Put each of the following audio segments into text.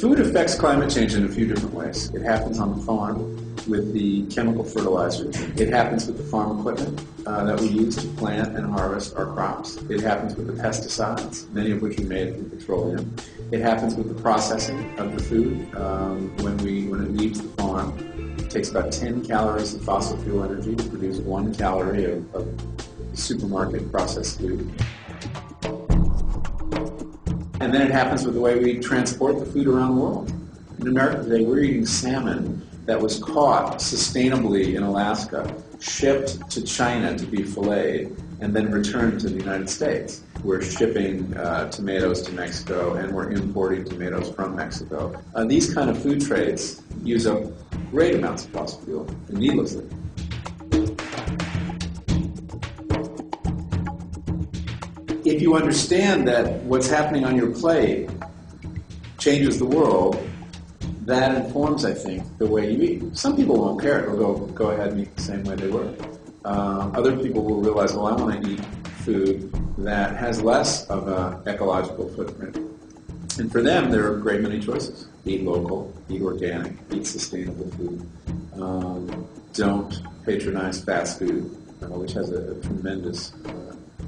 Food affects climate change in a few different ways. It happens on the farm with the chemical fertilizers. It happens with the farm equipment that we use to plant and harvest our crops. It happens with the pesticides, many of which are made from petroleum. It happens with the processing of the food when it leaves the farm. It takes about 10 calories of fossil fuel energy to produce 1 calorie of supermarket processed food. And then it happens with the way we transport the food around the world. In America today, we're eating salmon that was caught sustainably in Alaska, shipped to China to be filleted, and then returned to the United States. We're shipping tomatoes to Mexico, and we're importing tomatoes from Mexico. These kind of food trades use up great amounts of fossil fuel, needlessly. If you understand that what's happening on your plate changes the world, that informs, I think, the way you eat. Some people won't care. They'll go ahead and eat the same way they were. Other people will realize, well, I want to eat food that has less of an ecological footprint. And for them, there are a great many choices. Eat local, eat organic, eat sustainable food. Don't patronize fast food, which has a tremendous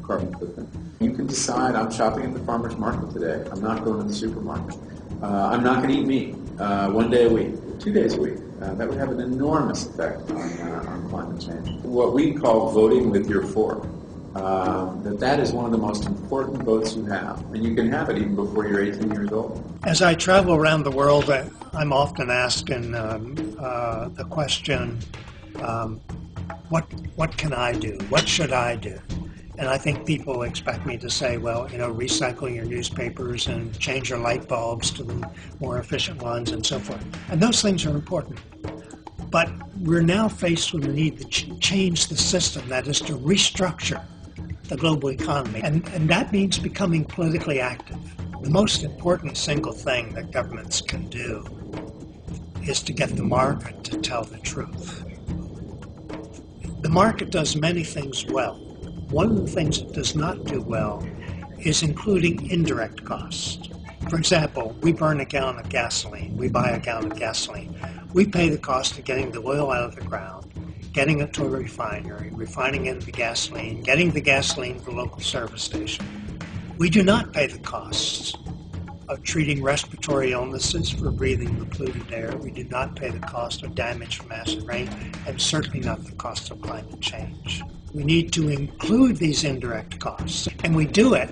carbon footprint. You can decide, I'm shopping at the farmer's market today. I'm not going to the supermarket. I'm not going to eat meat 1 day a week, 2 days a week. That would have an enormous effect on climate change. What we call voting with your fork. That is one of the most important votes you have. And you can have it even before you're 18 years old. As I travel around the world, I'm often asking the question, what can I do? What should I do? And I think people expect me to say, well, recycle your newspapers and change your light bulbs to the more efficient ones and so forth. And those things are important. But we're now faced with the need to change the system, that is to restructure the global economy. And that means becoming politically active. The most important single thing that governments can do is to get the market to tell the truth. The market does many things well. One of the things it does not do well is including indirect costs. For example, we burn a gallon of gasoline. We buy a gallon of gasoline. We pay the cost of getting the oil out of the ground, getting it to a refinery, refining it into gasoline, getting the gasoline to the local service station. We do not pay the costs of treating respiratory illnesses for breathing the polluted air. We do not pay the cost of damage from acid rain, and certainly not the cost of climate change. We need to include these indirect costs, and we do it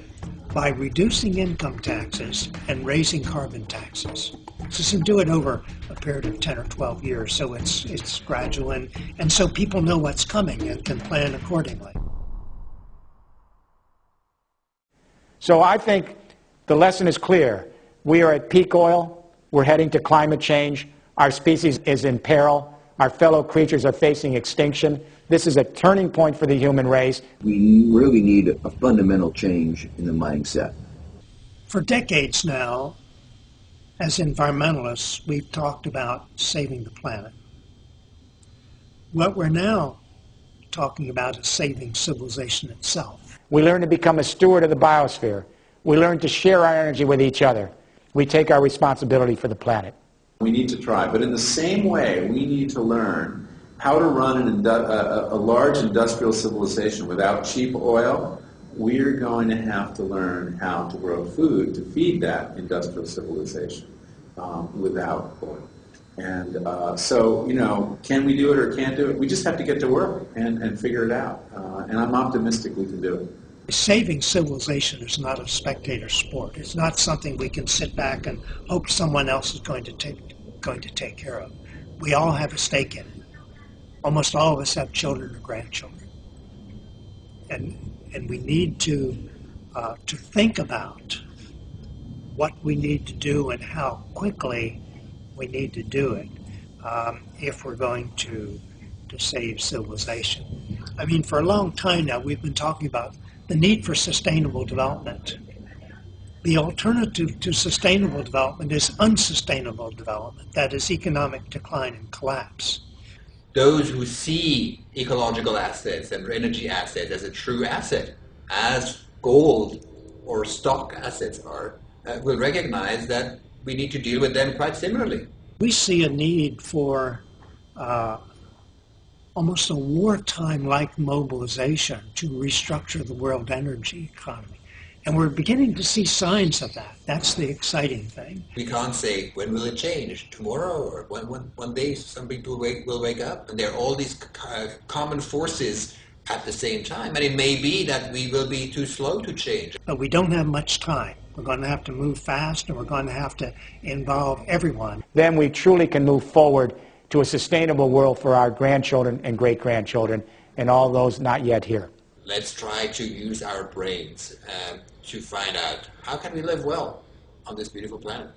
by reducing income taxes and raising carbon taxes. So do it over a period of 10 or 12 years, so it's gradual, and so people know what's coming and can plan accordingly. So I think the lesson is clear. We are at peak oil. We're heading to climate change. Our species is in peril. Our fellow creatures are facing extinction. This is a turning point for the human race. We really need a fundamental change in the mindset. For decades now, as environmentalists, we've talked about saving the planet. What we're now talking about is saving civilization itself. We learn to become a steward of the biosphere. We learn to share our energy with each other. We take our responsibility for the planet. We need to try, but in the same way, we need to learn how to run a large industrial civilization without cheap oil. We're going to have to learn how to grow food to feed that industrial civilization without oil. And so, can we do it or can't do it? We just have to get to work and figure it out. And I'm optimistic we can do it. Saving civilization is not a spectator sport. It's not something we can sit back and hope someone else is going to take care of. We all have a stake in it. Almost all of us have children or grandchildren. And we need to think about what we need to do and how quickly we need to do it if we're going to save civilization. I mean, for a long time now, we've been talking about the need for sustainable development. The alternative to sustainable development is unsustainable development, that is economic decline and collapse. Those who see ecological assets and energy assets as a true asset, as gold or stock assets are, will recognize that we need to deal with them quite similarly. We see a need for almost a wartime-like mobilization to restructure the world energy economy. And we're beginning to see signs of that. That's the exciting thing. We can't say, when will it change? Tomorrow? Or one day some people will wake up and there are all these common forces at the same time. And it may be that we will be too slow to change. But we don't have much time. We're going to have to move fast, and we're going to have to involve everyone. Then we truly can move forward to a sustainable world for our grandchildren and great-grandchildren and all those not yet here. Let's try to use our brains to find out how can we live well on this beautiful planet.